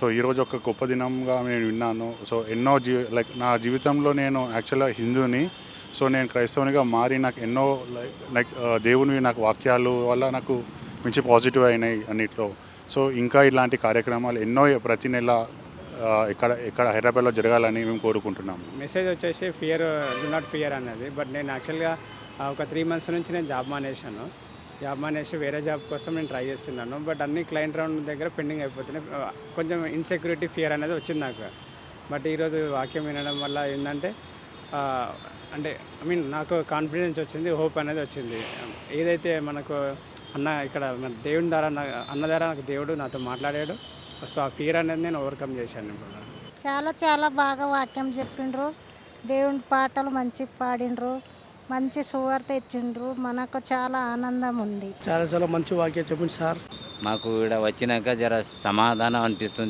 So ఈరోజు ఒక గొప్ప దినంగా నేను విన్నాను. సో ఎన్నో నా జీవితంలో నేను యాక్చువల్‌గా హిందువుని. సో నేను క్రైస్తవునిగా మారి నాకు ఎన్నో దేవునివి నాకు వాక్యాలు వల్ల నాకు మంచి పాజిటివ్ అయినాయి అన్నిట్లో. సో ఇంకా ఇలాంటి కార్యక్రమాలు ఎన్నో ప్రతి నెల ఇక్కడ ఇక్కడ హైదరాబాద్‌లో జరగాలని మేము కోరుకుంటున్నాము. మెసేజ్ వచ్చేసి డు నాట్ ఫియర్ అన్నది. బట్ నేను యాక్చువల్‌గా ఒక 3 మంత్స్ నుంచి నేను జాబ్ మానేశాను. జాబ్ మానేసి వేరే జాబ్ కోసం నేను ట్రై చేస్తున్నాను. బట్ అన్ని క్లయింట్ రౌండ్ దగ్గర పెండింగ్ అయిపోతున్నాయి. కొంచెం ఇన్సెక్యూరిటీ, ఫియర్ అనేది వచ్చింది నాకు. బట్ ఈరోజు వాక్యం వినడం వల్ల ఏంటంటే అంటే నాకు కాన్ఫిడెన్స్ వచ్చింది, హోప్ అనేది వచ్చింది. ఏదైతే మనకు ఇక్కడ మన దేవుని ద్వారా అన్న ద్వారా నాకు దేవుడు నాతో మాట్లాడాడు. సో ఆ ఫియర్ అనేది నేను ఓవర్కమ్ చేశాను. చాలా చాలా బాగా వాక్యం చెప్పిండ్రు. దేవుని పాటలు మంచి పాడిండ్రు, మంచి సువార్త ఇచ్చిండ్రు. మనకు చాలా ఆనందం ఉంది. చాలా చాలా మంచి వాక్యం చెప్పింది సార్. మాకు ఇక్కడ వచ్చినాక జర సమాధానం అనిపిస్తుంది.